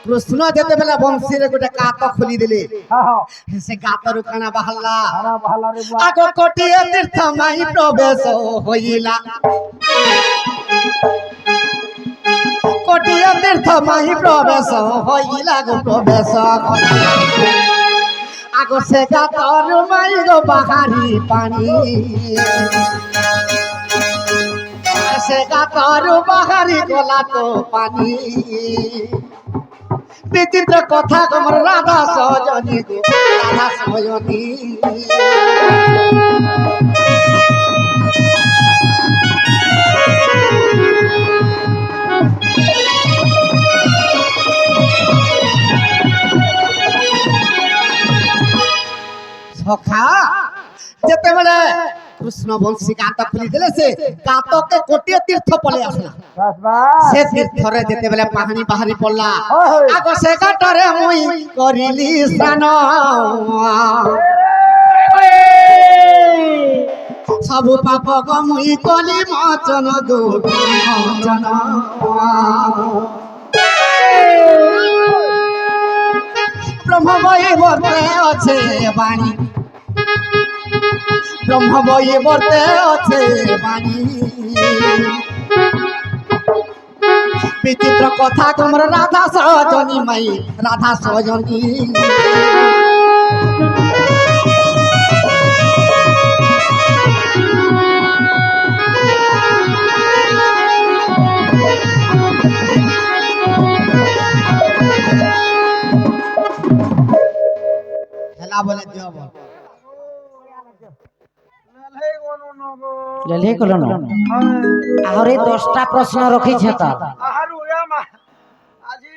কৃষ্ণ যেতেবেলে বংশীরে গোটে গাত খুলি দিলে সে গাতরু কানা বাহাল্লা আগ কোটিয়ে তীর্থ মাই প্রবেশ হইলা কোটিয়ে তীর্থ মাই প্রবেশ হইলা গো প্রবেশ আগ সে গাতরু মাই গো বাহারি পানি সে গাতরু বাহারি গলা তো পানি বিচিত্র কথা তোমার রাধা সজনী গো রাধা সজনী সখা যেতেবেলে কৃষ্ণ বংশী গাত খুলি দিলে সে গাতকে কোটিয়ে তীর্থ পলে আসলা সে তীর্থরে যেতেবেলে পাহাড়ি পাহাড়ি পড়লা আগ সে গাটরে মুই করিলি স্নান সবু পাপ গো মুই কলি মোচন গো মোচন ব্রহ্ম বই বর্তে আছে বাণী ব্রহ্ম বই বর্তে আছে বাণী বিচিত্র কথা তোমর রাধা সজনী মাই রাধা সজনী হেলা বলে দিও বল লেলে কলন আরে 10টা প্রশ্ন রখিছে তা আহারু মা আজি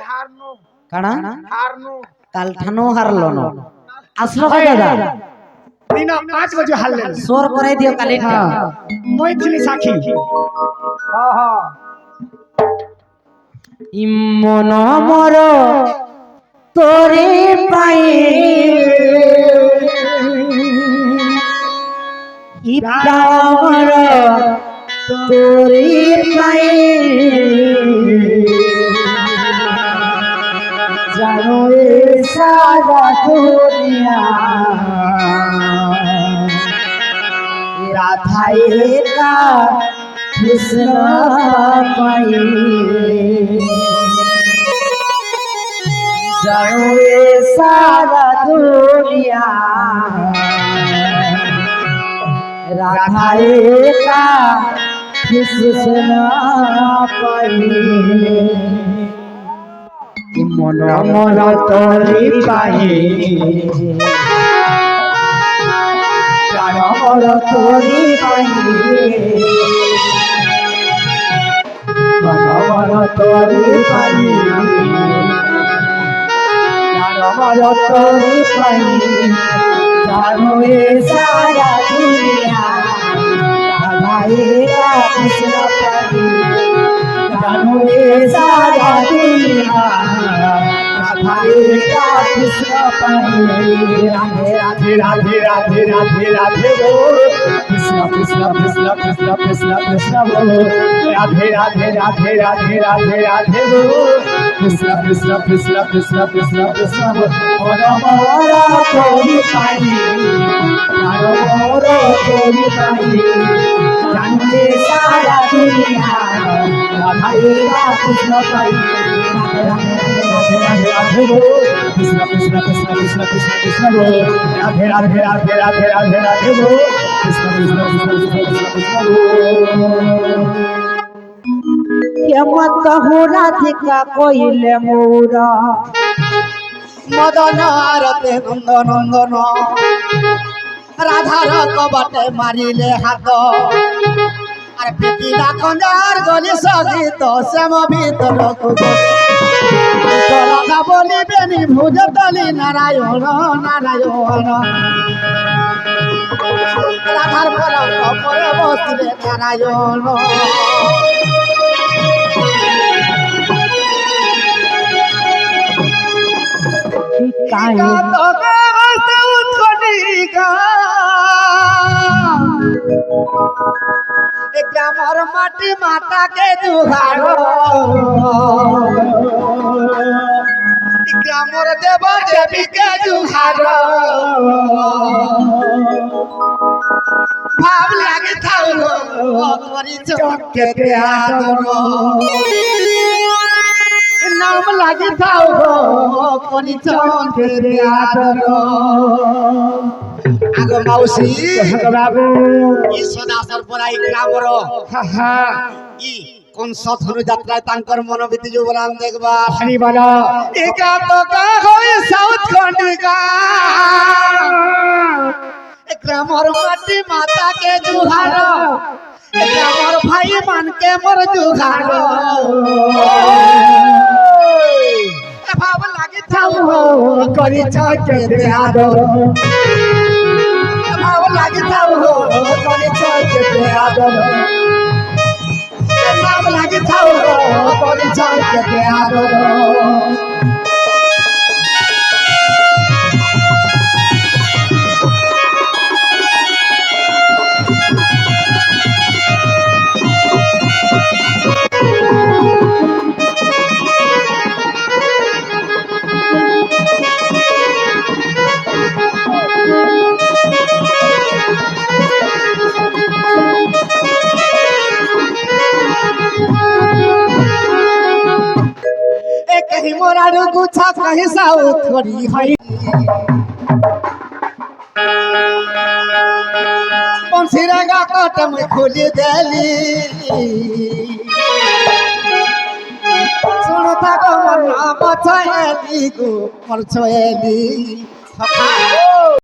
হারনু কানা হারনু কাল ঠানো হারলো না আসলো কা দাদা দিন 5 বজে হারলেন সোর করে দিও কালি মই ছিলি সাক্ষী হ্যাঁ হ্যাঁ ইমন মর তোরে পাই ইপ্রামর তোরে পাই জানো এ সারা দুনিয়া রাধা একা কৃষ্ণ পাই জানো এ সারা দুনিয়া রাধা একা কৃষ্ণ পাই মন মন তোরি পাই প্রাণ মন তোরি পাই মন মন তোরি পাই প্রাণ মন তোরি পাই জানো এ সারা দুনিয়া রাধা একা কৃষ্ণ পাই জানো এ সারা দুনিয়া রাধা একা কৃষ্ণ পাই রাধে রাধে রাধে রাধে রাধে রাধে গো কৃষ্ণ কৃষ্ণ কৃষ্ণ কৃষ্ণ কৃষ্ণ কৃষ্ণ গো রাধে রাধে রাধে রাধে রাধে রাধে গো কৃষ্ণ কৃষ্ণ কৃষ্ণ কৃষ্ণ কৃষ্ণ কৃষ্ণ গো মরা তোরি পাই মরা তোরি পাই জানতে সারা দুনিয়া রাধা একা কৃষ্ণ পাই রাধে রাধে গো কৃষ্ণ কৃষ্ণ কৃষ্ণ কৃষ্ণ কৃষ্ণ কৃষ্ণ গো রাধে রাধে রাধে রাধে রাধে রাধে গো কৃষ্ণ কৃষ্ণ কৃষ্ণ কৃষ্ণ কৃষ্ণ কৃষ্ণ গো কেমত হো রাধিকা কইলে মোরা মদন আরতে নন্দ নন্দন রাধার কবাটে মারিলে হাত আর পিটিলা খঞ্জার গলি সগীত শ্যাম ভিতর রাধা বলিবেনি ভুজ তলি নারায়ণ নারায়ণ রাধার পরে বসিলে নারায়ণ গ্রামর মাটি মাতাকে দুহার গ্রামর দেব দেবীকে জুহার ভাব লাগে থাও করি চকেতে আদর নাম লাগে থাও করি চকেতে আদর আগ মাউসী বাবু ই সদাসর পরাই গ্রামর ই কোন সথনু যাত্রায় তাঙ্কর মনোবৃত্তি যুবরাম দেখবা হরি বলো একা তো কা হয় সাউথ খন্ডিকা গ্রামর মাটি মাতাকে জুহার গ্রামর ভাই মানকে মোর জুহার ভাব লাগে থাও করি চকেতে আদর ভাব লাগে থাও করি চকেতে আদর ভাব লাগে থাও করি চকেতে আদর कहीं मोरारू गुच्छा कहीं साउथ थोड़ी हई पंसीरागा कट में खोली देली सुनो था को मन बचाएली गो मर छोएली